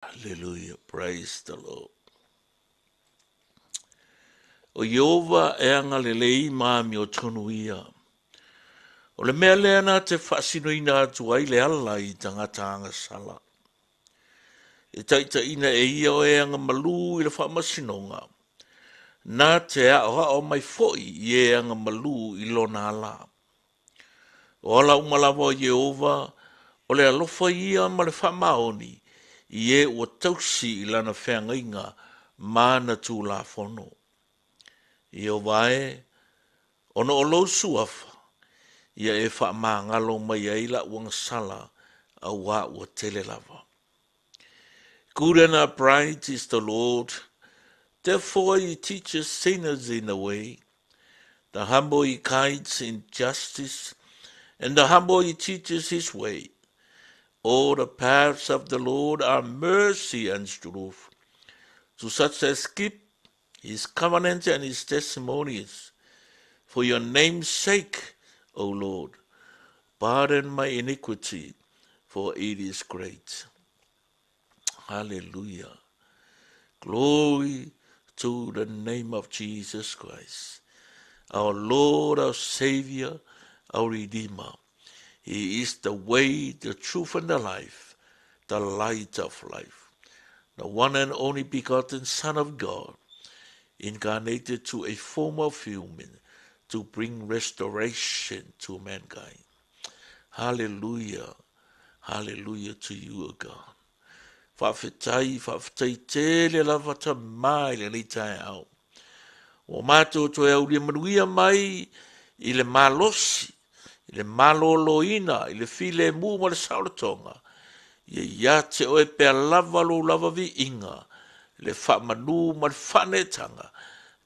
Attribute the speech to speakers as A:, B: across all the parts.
A: Hallelujah. Praise the Lord. O Yehova e anga lelei maami o tonu ia. O le mea lea na te whasino ina atu ai le ala i tangata anga sala. E taita ina e ia o e anga malu i le whamasinonga. Nā te ao mai foi i e anga malu i lona ala. O ala umalawa o Yehova, o le alofa ia ma le whamaoni i e ua tausi i lana whengainga mana tū la fono. I o vae, ono o lo suafa, ia e wha maa ngalo mai aila uang sala a wa ua tele lava. Good and upright is the Lord, therefore he teaches sinners in the way. The humble he guides in justice, and the humble he teaches his way. All the paths of the Lord are mercy and truth, to such as keep his covenant and his testimonies. For your name's sake, O Lord, pardon my iniquity, for it is great. Hallelujah. Glory to the name of Jesus Christ, our Lord, our Savior, our Redeemer. He is the way, the truth, and the life, the light of life, the one and only begotten Son of God, incarnated to a form of human to bring restoration to mankind. Hallelujah. Hallelujah to you, O God. Whawhetai tele lava ta mai le ni tai au. O mātou to e auria manuia mai i le malosi, i le maloloina, i le file mu ma le sauratonga. Ia te oe pea lava lo lava vi inga, le whamanu ma le whanetanga,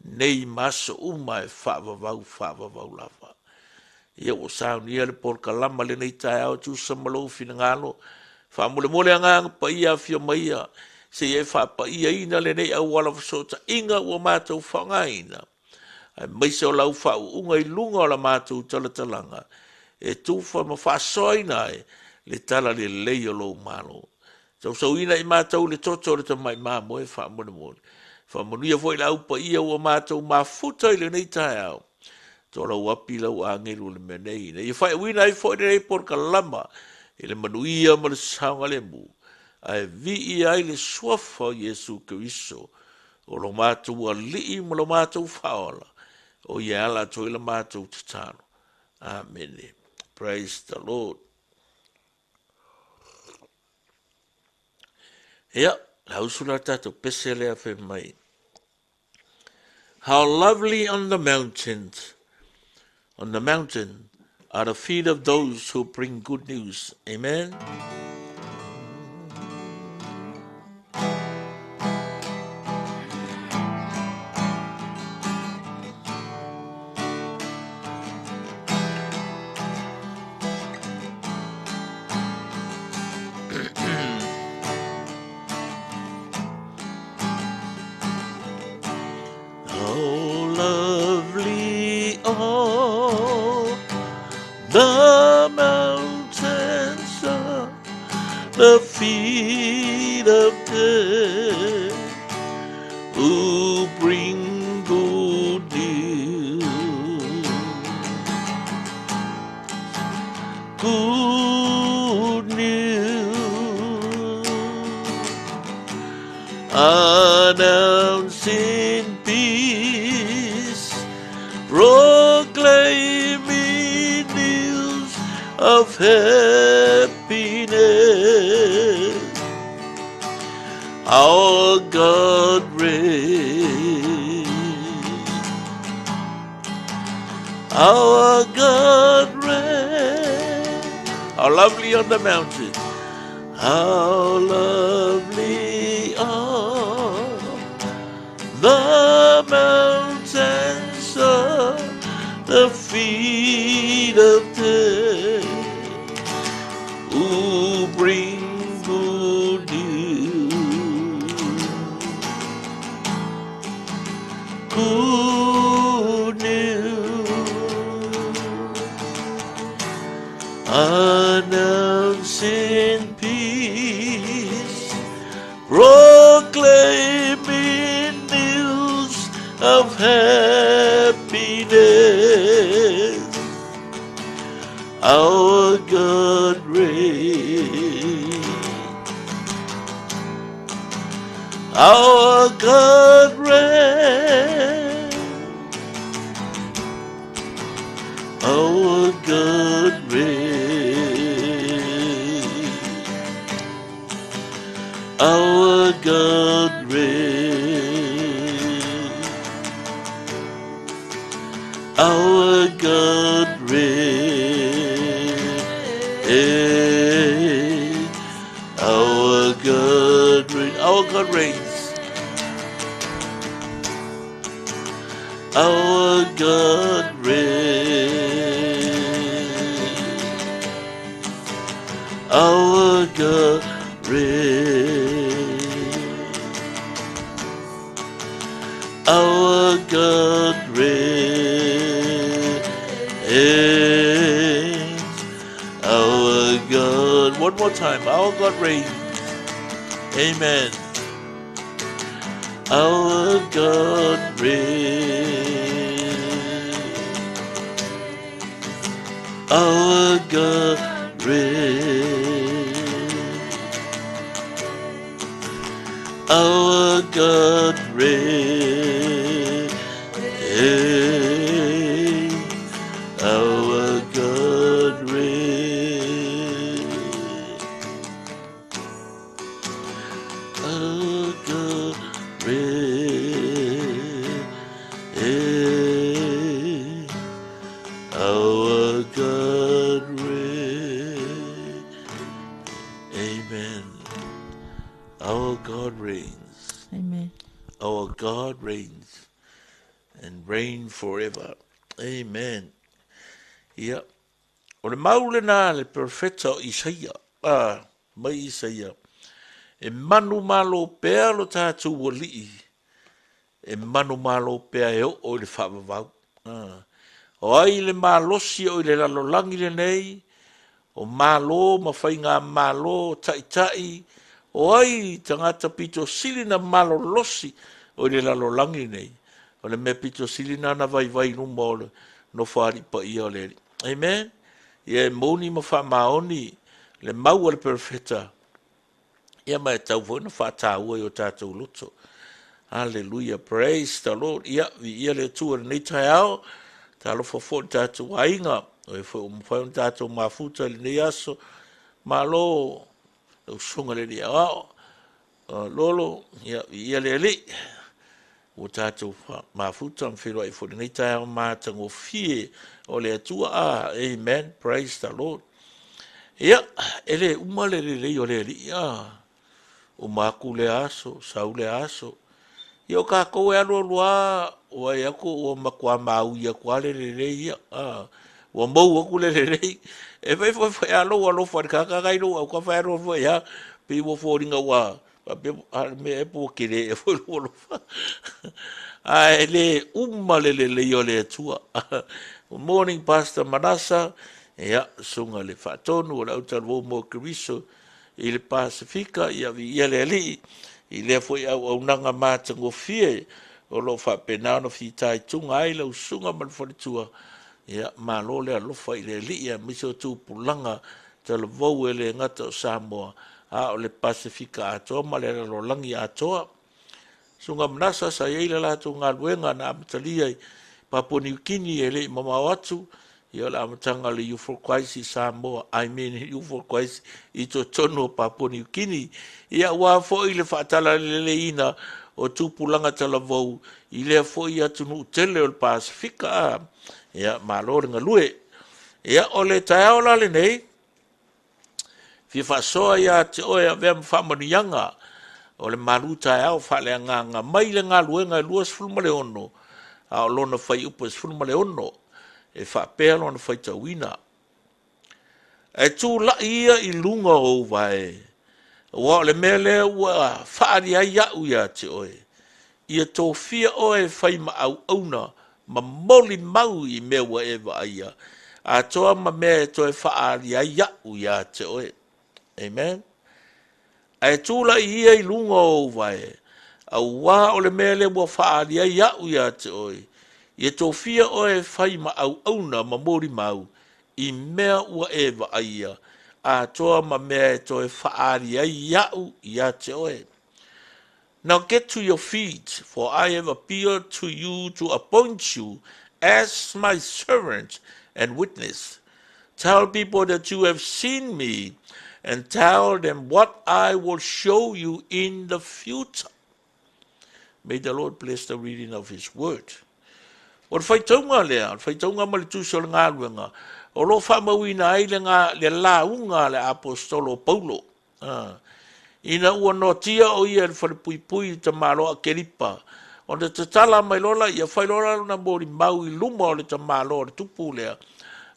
A: nei maso uma e whavavau lava. Ia o sauni ia le porka lama le nei tai au tu samalo fina ngalo, whamule mole anga pa ia fia maia, se e whapa ia ina le nei au wala vasota inga ua mātou whangaina. Ai maise o lau whau unga i lunga o la mātou talatalanga, e tuwha ma whasoina e le tala le leio lo malo. So ina i mātou le toto le tamai māmo e whamule mole. Whamunia foi lau pa ia ua mātou mafuta i le nei tai au. Tō lau api lau angeru le menei. I whai wina i foi le porka lama, i le manuia ma le saunga le mu. Ai vi i ai le suafa Jesu Kiriso, o lo mātou a lii ma lo mātou whaola, o ia ala toi le mātou tatano. Amen. Praise the Lord. Ia, hausula tato pese lea whi mai. How lovely on the mountain are the feet of those who bring good news. Amen. The mountains are the feet of them who bring good news. Good news, announcing peace, proclaiming of happiness. Our God reigns. Our God reigns. How lovely on the mountain. How lovely on the mountains are the feet of them who bring good news. Good news, announcing peace, proclaiming news of happiness. Our God reigns. Our God reigns. Our God reigns. Our God reigns. Our God reigns. Our God reigns. Our God reigns. Our God reigns. Our God reigns. Our God reigns. Our God. One more time. Our God reigns. Amen. Our God reigns. Our God reigns. Our God reigns. Our God reigns. Our God reigns. Our God reigns. Amen. Our God reigns.
B: Amen.
A: Our God reigns and reign forever. Amen. Yeah. O le maule na le profeta o Isaia. Mai Isaia. E manu malo pea lo tātou wali. E manu malo pea e o le whawawau. O ai le malosi o le lalolangi le nei. O malo, mawhai ngā malo, tai. O ai tangata pito sili na malo losi o le lalolangi nei. O le me pito sili na na vai numa o le no whaari pa ia o le. Amen. Ia moni ma wha maoni le mau le perfeta. Ia mai tau fo na wha tāua i o tātou luto. Hallelujah. Praise the Lord. Ia le tua nei tai ao. Ta lo fo tātou ainga. O e fo mwhai tātou mafuta le nei aso. Ma lo sunga le ni ao. Lolo, ia le le. O tātou mafuta mwhirua i fo nei tai ao mātango fie o le atua. Amen. Praise the Lord. Ia, ele umale le o le li. O maku le aso, sau le aso. Ia ka koe alo lua, o ai ako o makua mau ia kuale le ia. O mau aku le E fai alo fai kaka ilo, au ka fai alo fai ya. Pe wo fo ringa wa. Me e po kere e fo lo fa. Le umale le o le tua. Morning Pastor Manasa. Ia, sunga le fatonu, o la utalvo mo kriso. I le Pasifika, ia vi ia le ali. I le foi au nanga mātango fie. O lo fa penano fi tai tunga ai le usunga man foritua. Ia, malo le alofa i le li ia miso tu pulanga. Te le vau e le ngata o Samoa. O le Pasifika atoa, ma le rolangi atoa. Sunga manasa sa yeila lato ngā luenga na amatalia i Papua New Guinea e le mama watu. Ia la amatanga le UFO Crisis Samoa, UFO Crisis i to tono Papua New Guinea. Ia ua fo i le whaatala le ina o tūpulanga tala vau i le fo i atu nu tele o le Pasifika. Ia malorenga lue. Ia o le taeola le nei, fi whasoa ia te oe a vea mwhamanianga o le maruta e au whale nganga mai le ngā luenga e luas fulma le ono. A o lona whai upas fulma le ono. E whapea lona whai tauina. E tū la ia i lunga o vai. Wa le mele ua whaari ai au ia te oe. Ia tō fia oe whai ma au auna. Ma moli mau i mea wa ewa aia. A toa ma mea e tō e whaari ai au ia te oe. Amen. Ai tula ia I lunga o vai. Au wā o le mele mua whaari ai au ia te oi. Ia tō fia o e whai ma au auna ma mori mau. I mea ua ewa aia. A toa ma mea e tō e whaari ai au ia te oi. Now get to your feet, for I have appeared to you to appoint you as my servant and witness. Tell people that you have seen me, and tell them what I will show you in the future. May the Lord bless the reading of His word. O le whaitaunga lea, whaitaunga ma le tūso le ngā ruenga. O lo whamauina ai le ngā le launga le apostolo Paulo. Ina ua notia o ia le whalepui te malo a keripa. O le te tala mai lola, ia whai lola luna mori mau I luma o le te malo o le tupu lea.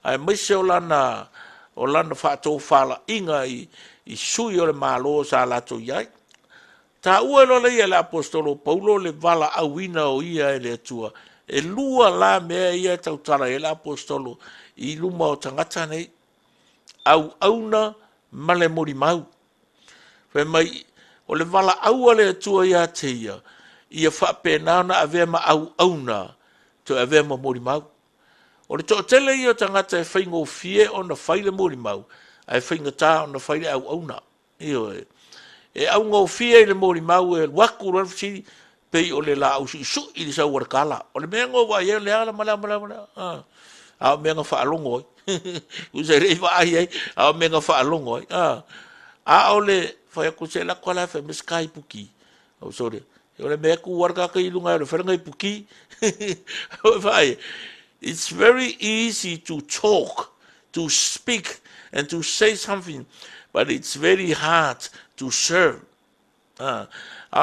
A: Ai maise o lana whātou whala inga I sui o le malo sa lato iai. Ta ua lola ia le apostolo Paulo le vala awina o ia e le atua. E lua la mea ia tautara e le apostolo I luma o tangata nei. Au auna ma le mori mau. Whe mai, o le vala aua le atua ia te ia whapena na avea ma au auna, to avea ma mori mau. O le to tele ia tangata e whaingo fie o na whaile mori mau, ai whainga tā o na whaile au auna. Io e au ngau fie I le mori mau e waku rafsi, pei o le la au su I le sa warakala. O le mea ngō wai e le ala mala. Ao mea ngā whaalongo ai. Usa rei wai ai, ao mea ngā whaalongo ai. A o le whai ako se la kola whai miskai puki. Oh, sorry. O le mea ku warka ka ilunga o le wharangai puki. Whai. It's very easy to talk, to speak, and to say something, but it's very hard to serve. A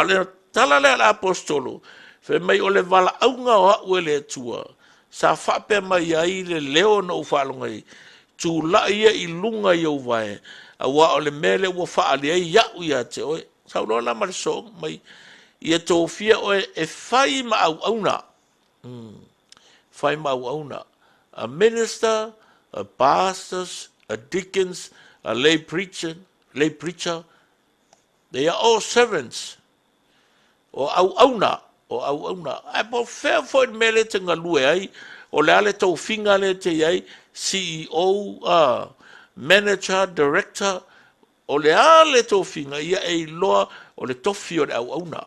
A: le tala le ala apostolo, whai mai o le wala aunga o hau le tua, sa whape mai ai le leo na ufalongai, tu la ia ilunga I vai. A wa o le mele ua whaali ai iau ia te oe. Sau loa la marisong mai. Ia tō fia oe e whai ma au auna. Whai ma au auna. A minister, a pastors, a deacons, a lay preacher. They are all servants. O au auna. Ai po whea fo mele te ngalue ai. O le ale tō whinga le te ai. CEO, manager, director, o le ale tofinga ia e loa o le tofi o le au auna.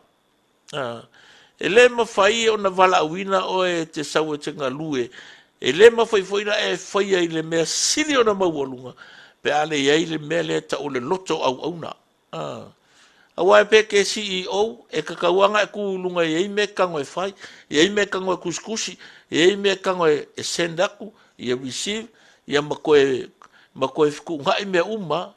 A: E le mawhai o na wala awina o e te sau e te ngalue. E le mawhai foina e whai ai le mea siri o na maualunga. Pe ale iai le mea le ta o le loto au auna. Awa e pe ke CEO e kakauanga e kuulunga iai me kango e whai. Iai me kango e kuskusi. Iai me kango e sendaku. Ia receive. Ia makoe fiku ngai me uma,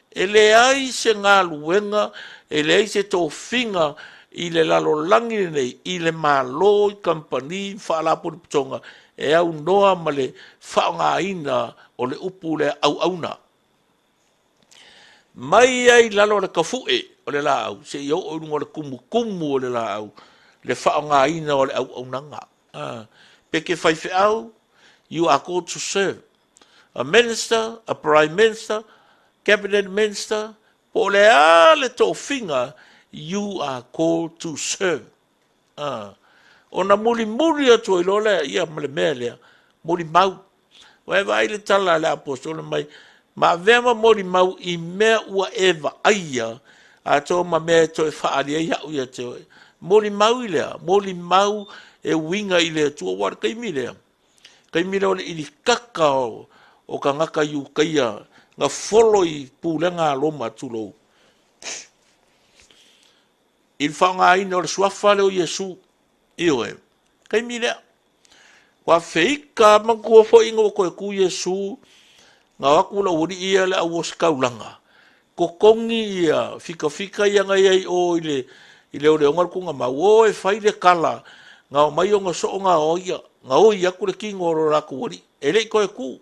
A: e le ai se ngā luenga, e le ai se tō whinga I le lalo langi nei, I le malo I company, whaalapo ni pitonga, e au noa ma le whaonga ina o le upu le au auna. Mai ai lalo le kafue o le la au, se iau o rungo le kumu o le la au, le whaonga ina o le au aunanga. Peke whaife au, you are called to serve. A minister, a prime minister, cabinet minister, po le ale tō whinga, you are called to serve. O na muri atu I lola, ia male mea lea, muri mau. Wai vai le tala le apostolo mai, ma vema muri mau I mea ua eva aia, a tō ma mea tō e whaari ai au ia te oe. Muri mau I lea, muri mau e winga I lea, tua wara kaimi lea. Kaimi lea ole ili kakao, o ka ngaka iu kaia, ngā wholo I pūlenga loma tūlou. I whaonga ina o le suafa leo Iesu, Io e. Kai mire. Wa feika mangkua fo ingo ko ku Yesu. Nga waku la wuri ia le awos kaulanga. Ko kongi ia fika ia nga ia o ile o le ongar ku nga mau e fai le kala. Nga mai o nga so nga o ia. Nga o ia ku le kingo ro ra ku wuri. Ele ko ku.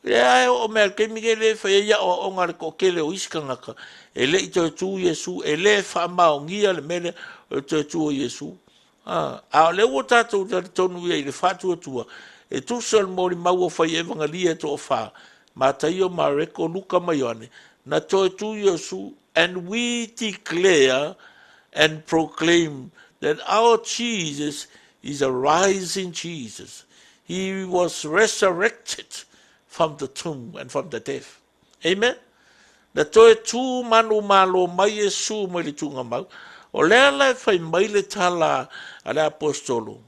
A: Le ai o me ke Mikaele fai ia o ongar ko kele o iska ngaka. Ele I te tu Yesu. Ele fa ma o ngia le mele o te tu Yesu. A le o tātou tonu ia I le whātua tua. E tu sol mori mau o fai evangalia to o wha. Ma tai o ma reko luka mai ane. Na toi tu Yesu And we declare and proclaim that our Jesus is a rising Jesus. He was resurrected from the tomb and from the death. Amen. Na toe tū manu malo mai Yesu mai le tunga mau. O lea lai fai mai le tala a le apostolo.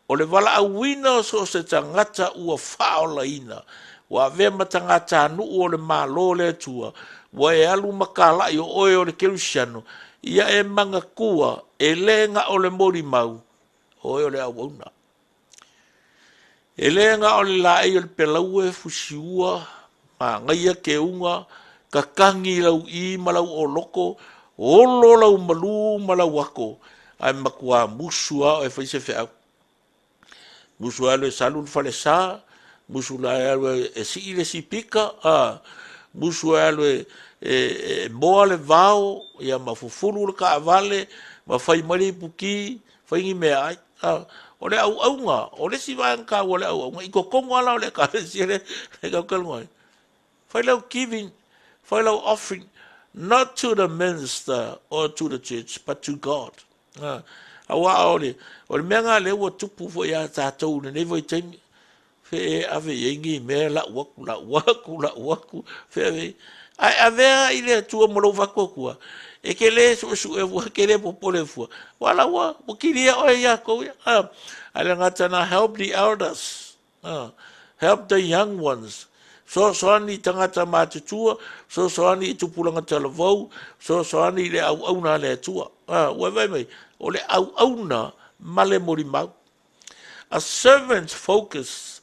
A: O le wala awina so se tangata ua whao la ina. Wa vema tangata anu o le malo le tua. Wa e alu makala i o oe o le kerusiano. Ia e manga kua e lenga o le mori mau. Oe o le awauna. E lenga o le la e o le pelaue fusiua. Ma ngaia ke unga. Ka kangi lau i malau o loko. Olo lau malu malau wako. Ai makua musua o e whaise whea. Musu alo e salun fale sa, musu alo e si ile si pika, musu alo e moa le vao, ia mafufuru le ka avale, ma fai mari puki, fai ngi mea ai. O le au aunga, o le si vanka o le au aunga, iko kongo ala o le ka si le kau kalunga. Fai lau giving, fai lau offering, not to the minister or to the church, but to God. Awa o le mea ngā le ua tupu fo ia tātou ne nei voi taimi. Fe e ave yengi mea la waku, fe ave. Ai avea i le tua molo wakokua. E ke le su e fua, ke le popole fua. Wala wa, mo kiria o ia kou ia. Ai le ngata na help the elders. Help the young ones. So ani tangata mātutua, so ani tupulanga talavau, so ani le au na le tua. Ua vai mai, o le au na male mori mau. A servant focus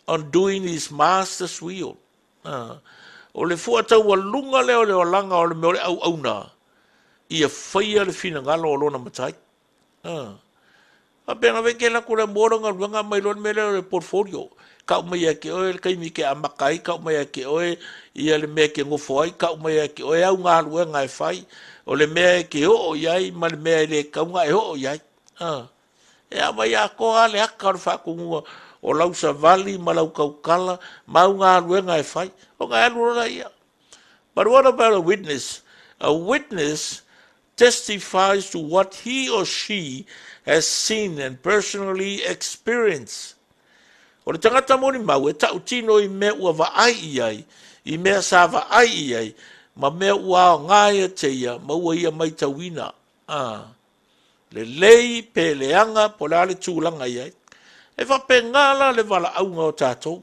A: on doing his master's will. O le fuatau wa lunga leo leo langa o le meo le au na. Ia whaia le fina ngalo o lona matai. A penga veke la kura moronga luanga mai lon me leo le portfolio. Kau mai ake oe le kaimi ke amakai, kau mai ake oe ia le mea ke ngofo ai, kau mai ake oe au ngā lua ngai whai. O le mea ke ho o iai, ma le mea le kau ngai ho o iai. E a mai a koa le aka o le whakungua o lausa vali, ma lau kaukala, ma au ngā lua ngai whai. O ngai alura ia. But what about a witness? A witness testifies to what he or she has seen and personally experienced. O le tangata moni mau e tau tino i mea ua vaai i ai, i mea sa vaai i ai, ma mea ua o ngāia te ia, ma ua ia mai tauina. Le lei pe leanga po le ale tūlanga i ai. E whape ngala le wala aunga o tātou.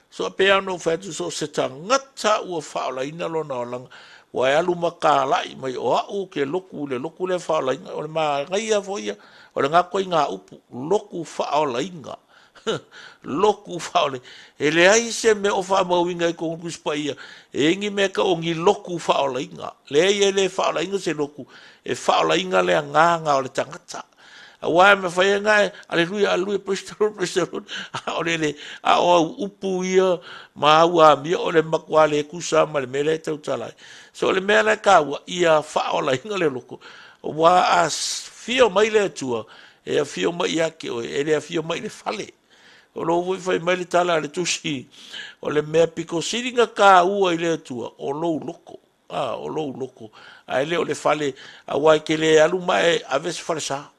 A: So pe ano whētu so se tangata ua whaola ina lo na o langa, wa e alu makalai mai o au ke loku le whaola inga, o le maa ngaia fo ia, o le ngakoi ngā upu, loku whaola inga. Loku whaole. E le ai se me o wha mauinga i kongu kuspa ia. E ingi me ka ongi loku whaola inga. Le ai e le whaola inga se loku. E whaola inga le nganga o le tangata. A wai me whaia ngai, aleluia, prestarun. O le a o upu ia, ma au a mia o le makua le kusa, ma le mele tau talai. So le mea le kaua, ia whaola inga le loku. Wa a fio mai le tua, e a fio mai ake oe, e le a fio mai le fale. O lo voi fai mai le tala le tusi, o le mea piko siringa ka ua i le tua, o lou loko, o lou loko, a ele o le fale, a wai ke le alu mai a vese fale sa,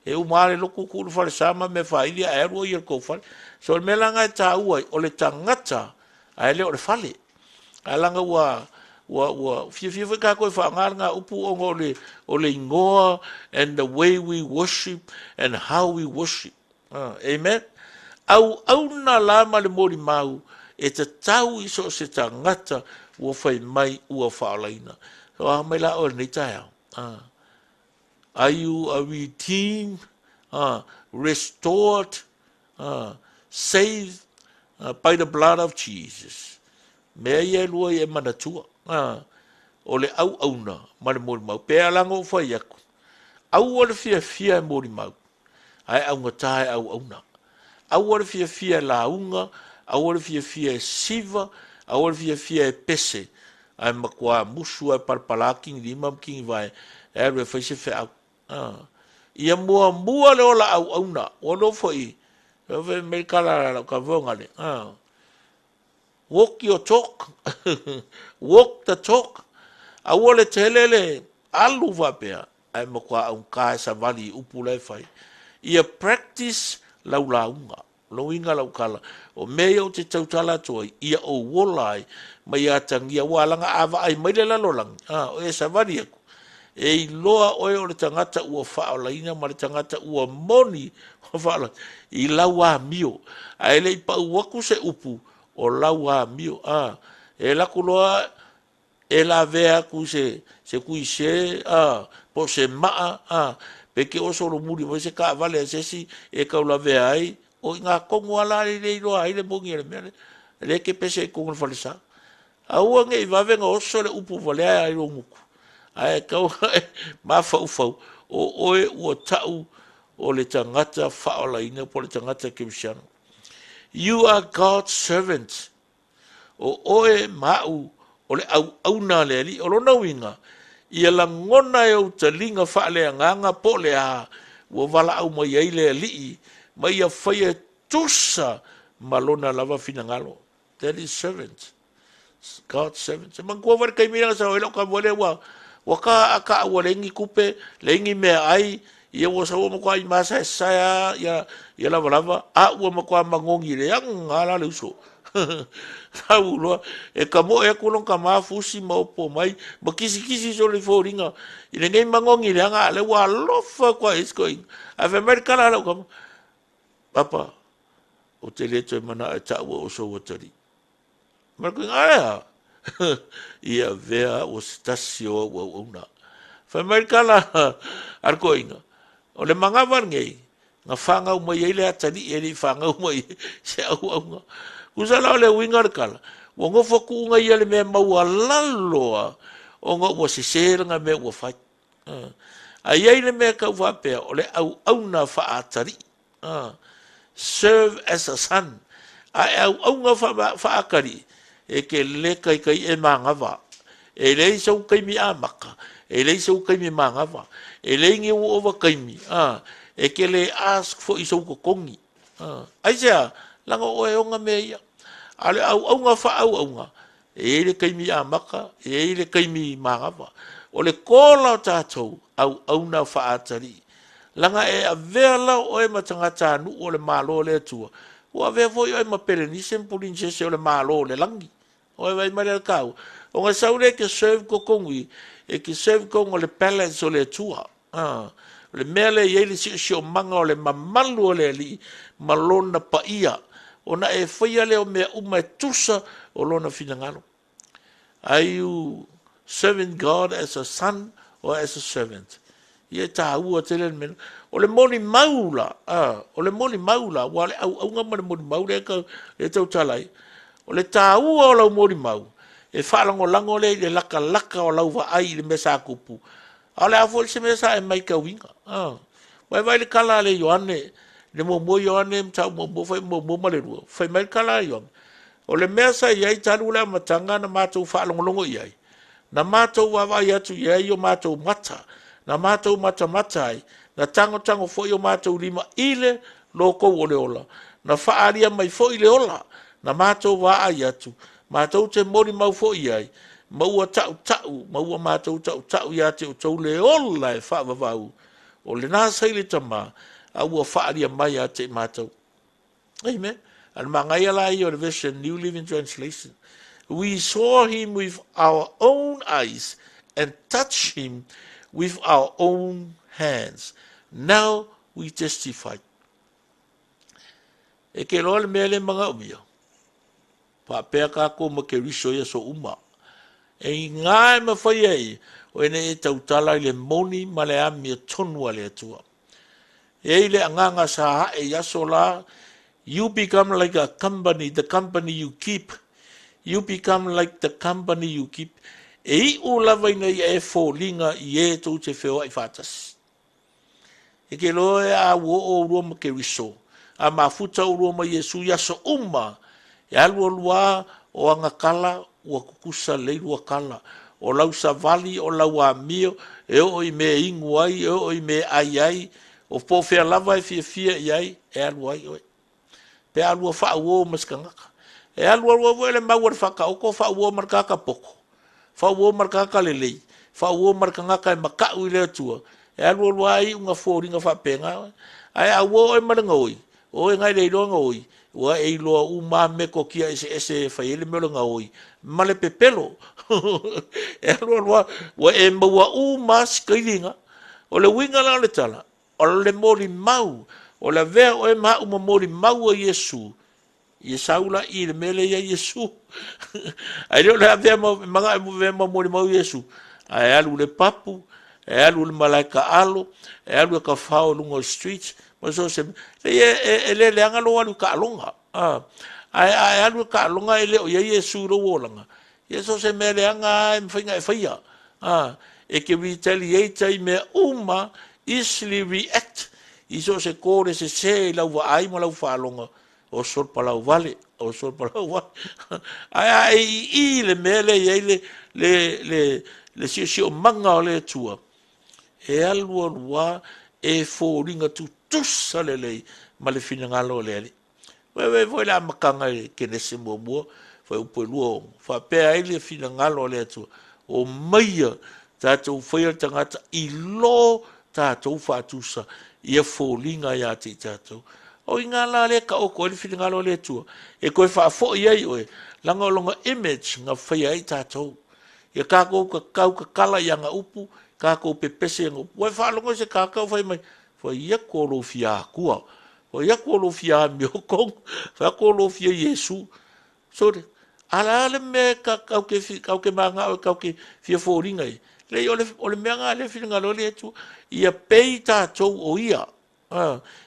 A: e umare loko kuru fale sa, ma me fai ili a eru o i el kou fale, so le mea langa e ta ua, o le tangata, a ele o le fale, a langa ua fia fai kako e whaanganga upu o le ingoa, and the way we worship, and how we worship, amen. Au na lama le mori mau e te tau iso se tangata ua whai mai ua whaalaina. So a mai la o nei tai au. Are you a redeemed, restored, saved by the blood of Jesus? Mea ia lua i e manatua. O le au na ma le mori mau. Pea langa o whai aku. Au o le fia e mori mau. Ai au ngatae au na. Awar fia launga, awar fia siva, awar fia e pese. Ai makua musu ai parpalaking lima king vai. E fai se fe au. Ia mua le ola au na. O no foi. E fe me kala ka vonga le. Walk your talk. Walk the talk. a ole telele alu va pea ai mo kwa un ka sa vali upula fai ia practice laulaunga loinga laukala o mea o te tautala toi ia o wolai mai a tangia walanga ava ai mai le lalolang o e sa vali aku e i loa oe o le tangata ua whaolaina ma le tangata ua moni o whaola i laua mio a ele i pau waku se upu o laua mio e laku loa e la vea ku se kui se po se maa pe ke o solo muri mo se ka vale se si e ka la vea ai o nga kongo ala le loa ai le bongi le mele le ke pese kongo falisa a ua nge i vavenga o so le upu vale ai lo muku ai kau ma fau fau o oe ua tau o le tangata whaolaina po le tangata kimsiano. You are God's servant. O oe mau o le au na le ali o lona winga ia la ngona e o talinga whaale nganga po le a ua wala au mai ai le ali mai a whaia tusa malona lava fina ngalo. That is servant. God's servant. Se mangkua wale kai mira sa oelo ka wale wa ka aka wa lengi kupe lengi me ai ia wa sa wa kwa i masa sa ya lava a wa ma kwa mangongi le yang ala le uso sa ulo e ka mo e kulon ka ma fusi ma po mai ma kisi so le foringa i le ngai mangongi le anga le wa lofa kwa is going ave america la ko papa o te le te mana e ta o so watari Marco ngaya ia vea o stasio o una fa merkala arko inga o le manga varngei nga fanga o mai ele atani ele fanga o mai se au nga usala le wingar kala o ngo foku nga ia le me mau alalo o ngo o se ser nga me o fa ai ele me ka va pe o le au na fa atari serve as a son au nga fa akari e ke le kai e mangava e le so kai mi amaka e le so kai mi mangava e le ngi o over kai mi e ke le ask for iso ko kongi ai ja langa o e onga me ia ale au nga fa au nga e le kai mi amaka e le kai mi mangava o le kola tatou au na fa atari langa e a vela o e matanga tanu o le malo le tua o ave foi o ma perenise pulinse se o le malo le langi o vai mare kau o nga saure ke serve ko kongi e ke serve ko le balance o le tua le mele ye le si o manga o le mamalu o le li malona pa ia ona e foi le o me uma tusa o lona finangalo are you serving God as a son or as a servant ye ta ua tele men o le moni maula o le moni maula wale au nga moni maula ka e tau talai o le tāua o lau mori mau, e whaalango lango le laka o lau wa ai le mesa kupu. A le afo se mesa e mai ka winga. Vai le kala le yoane, le mo yoane mtau mo fai mo male rua. Fai mai kala yoane. O le mesa iai talu le matanga na mātou whaalango longo iai. Na mātou wawai atu iai o mātou mata. Na mātou mata ai. Na tango foi o mātou lima ile loko o le ola. Na whaaria mai foi le ola. Na mātou wā ai atu, mātou te mori mau fo i ai, maua tau, maua mātou tau ia te o tau le ola e whaavavau, o le nā saile tama, a ua whaaria mai a te mātou. Amen. An mangai ala i o le version New Living Translation. We saw him with our own eyes and touched him with our own hands. Now we testify. E ke loa le mea le mga umia. Pa pea kako ma ke riso ia so uma. E ngai ma whai ai, o ene e tautala i le moni ma le ami a tonua le atua. E le anganga sa hae yaso la, you become like a company, the company you keep. You become like the company you keep. E i o lava ina i e fōlinga i e tau te wheo ai whātas. E ke loe a wo o rua ma ke riso. A mafuta o rua ma Yesu yaso uma, e alua o anga kala ua kukusa leilua kala o lau savali o lau amio e o i me ingu ai e o i me ai o po fea lava e fia i e alua ai oe pe alua wha uo maskangaka e alua ele mau ar whaka oko wha uo markaka poko whau marka lelei, whau marka ngaka e makau i lea tua, e alu ai unga fōringa whapenga, ai a wo e maranga oi, o e ngai reironga oi, ua e iloa uma me ko kia ese whaiele meronga oi, male pepelo, e alu wa e maua uma skailinga, o le winga la le tala, o le mori mau, o le vea o e maa uma mori mau a Yesu, Ia saula i le mele ia Yesu. Ai leo le avea mga e vea mori mau Yesu. Ai alu le papu, e alu le malaika alo, e alu e ka whao lungo streets, ma so se, le angalo alu ka alonga. Ai alu ka alonga e leo ia Yesu ro wolanga. Ia so se mele anga e mwhainga e whaia. E ke retaliate i me uma, easily react. I so se kore se lau wa ai ma lau whaalonga. O sol palau vale, o sol palau vale. Ai i le mele i le si manga o le tua. E alua lua e fōringa tu tusa le lei ma le fina ngalo le ali. Wewe voi la makanga ke ne se mua, foi upo lua, fa pea i le fina ngalo le tua. O maia tātou whaia tangata i lo tātou whātusa i a fōringa ia te tātou. O inga la le ka oko e whiri ngalo le tua. E koe whaafo i ai oe, langa o longa image nga whaia i tātou. Ia kākou ka kau ka kala i anga upu, kākou pepese anga upu. Wai whaalonga se kākou whai mai, whai ia kōlo fia kua. Wai ia kōlo fia miokong, whai kōlo fia Yesu. Sore, ala ale me ka kau ke manga o kau ke fia fōringa i. Le ole mea ngā le whiri ngalo le tua. Ia pei tātou o ia.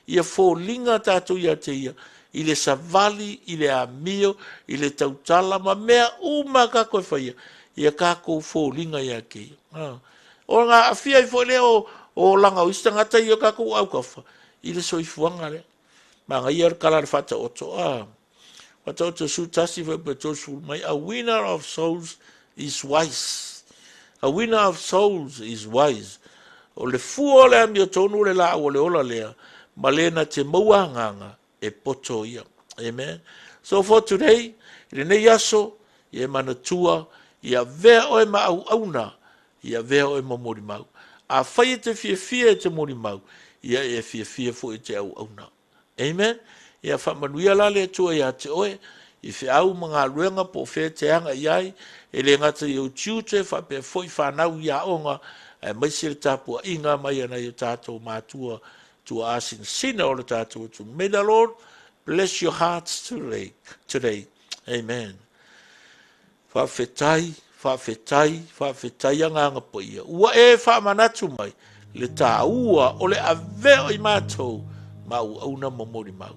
A: Ia fōlinga tātou ia te ia, i le savali, i le amio, i le tautala, ma mea uma ka koe whaia, ia kākou fōlinga ia ke ia. O ngā awhia i fōi lea o langa o istangata ia kākou au kawha, i le soifuanga lea. Ma ngā ia kala le whata oto, whata oto sutasi whai pe tosu mai, a winner of souls is wise. A winner of souls is wise. O le fua le ami o tonu le la o le ola lea, ma lena te maua nganga e poto ia. Amen. So for today, le nei aso, ia mana tua, ia vea oe ma au auna, ia vea oe ma mori mau. A whai te fia te mori mau, ia e fia fo e te au auna. Amen. Ia whamanuia la le tua ia te oe, i whi au mga ruenga po whea te anga iai, e le ngata i au tiute, whape foi whanau ia onga, e mai se le tāpua inga mai ana i tātou mātua to us in sin o le tātou tu. May the Lord bless your hearts today. Amen. Whawhetai anga po ia. Ua e whamanatu mai le tā ua o le aveo i mātou mau au na mori mau.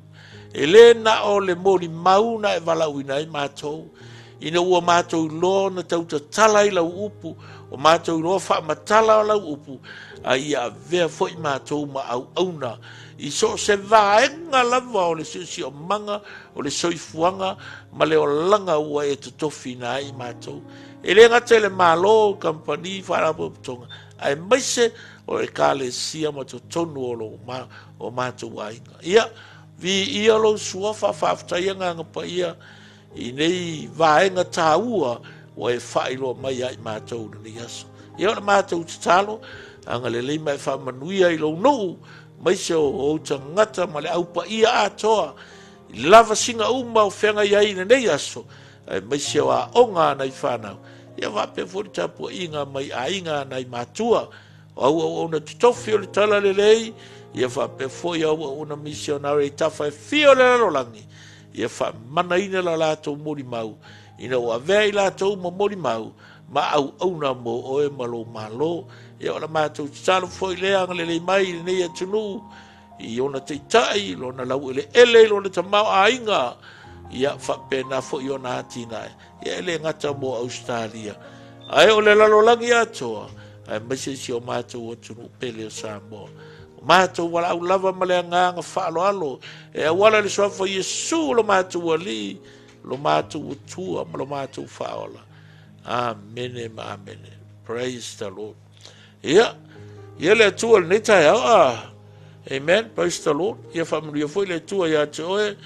A: E le na o le mori mau na e walau ina i mātou. Ina ua mātou lo na tauta tala i lau upu, o mātou lo wha matala o lau upu, a ia vea fo i mātou ma au auna. I so se vaenga lava o le si o manga, o le soifuanga, ma le o langa ua e te tofi na i mātou. E le ngata le malo, kampani, wharapo putonga, ai maise o e kāle sia ma to tonu o mātou ainga. Ia, vi ia lo suafa whafutaianga ngapa ia, i nei vaenga tāua o e whailo mai ai mātou ni aso. Ia ona mātou te talo, anga le lei mai whamanuia i lo nou, mai se o tangata ma le aupa ia atoa, i lava singa uma o whenga iai nei aso, mai se o a onga nei whanau. Ia wape fori tapua inga mai a inga nei mātua, au ona tutofi o le tala le lei, ia wape foi au ona misionari tawhai fio le larolangi, ia wha mana ina la lātou mori mau, ina o avea i lātou ma mori mau, ma au auna mo o e malo, ia ona mātou talo foi lea ngalele mai nei atunu, i ona te tai, lona lau ele, lona ta mau a inga, ia wha pena foi ona atina, ia ele ngata mo Australia. Ai o le lalolangi atoa, ai maise si o mātou o tunu pele o Samoa. Mātou wala au lava malea nganga whaalo alo, e a wala le soafa Yesu lo mātou ali, lo mātou utua, ma lo mātou whaola. Amen, amen. Praise the Lord. Ia le atua le netai au, amen, praise the Lord. Ia whamanuia foi le atua ia te oe,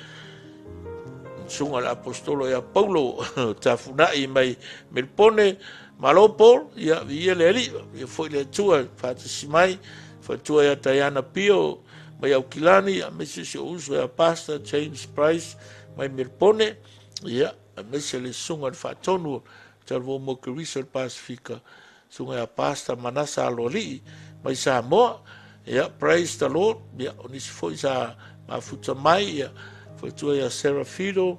A: sunga le apostolo ia Paulo, ta funai mai, me pone, Malo Paul, ia le ali, ia foi le tua, fatisi mai, fa tua ia Diana Pio, mai au kilani, a mese se uso ia pasta, James Price, mai Mirpone, ia, a mese le sunga le fatonu, talvo mo Carissa Pacifica, sunga ia pasta, manasa aloli, mai Samoa, ia, praise the Lord, ia, onisi foi sa mafuta mai, ia, fa tua ia Serafino,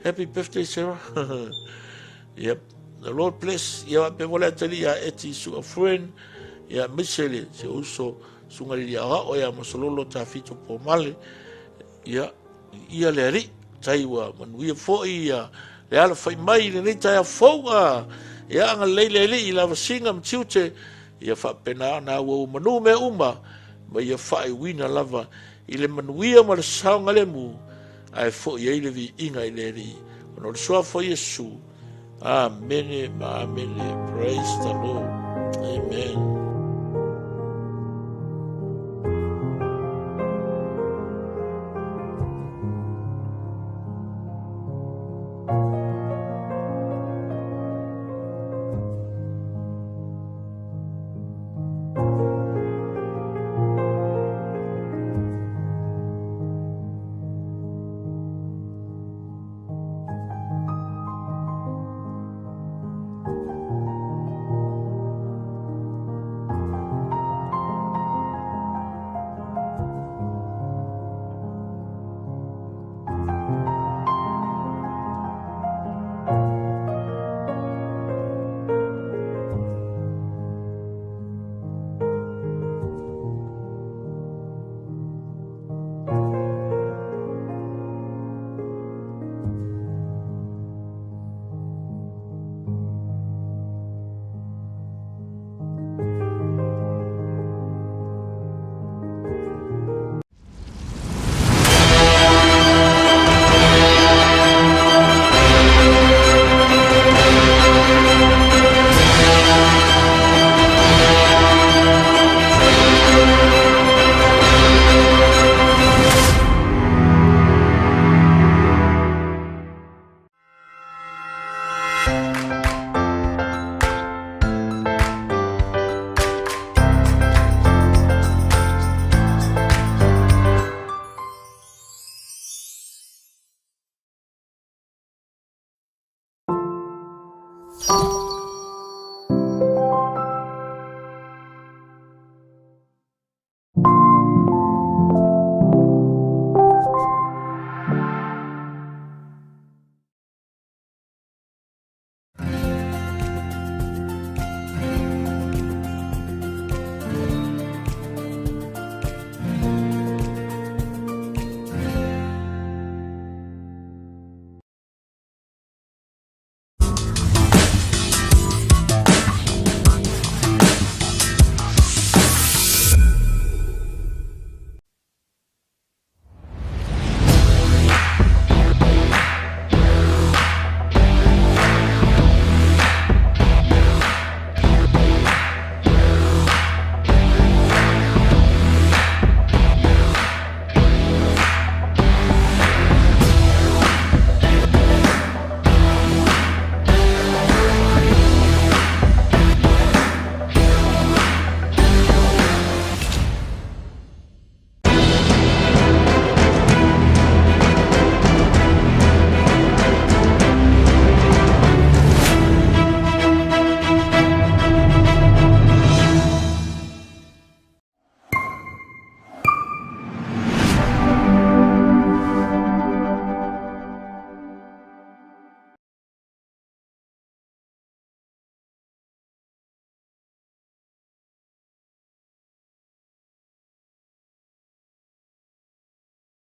A: happy birthday Sarah. Yep. The Lord bless. Ya pe wala tali ya eti su a friend. Ya Michelle se uso sungali ya o ya masololo ta fito po male. Ya ia le ri taiwa manuia fo ia le ala fai mai le ni tai fo ya nga le i la singa mtiute ya fa pena na wo manu me uma ma ya fai wina lava ile manuia ma le saunga le mu ai fo ia ile vi inga ile ri no so fo Yesu. Amen. Amen. Praise the Lord. Amen.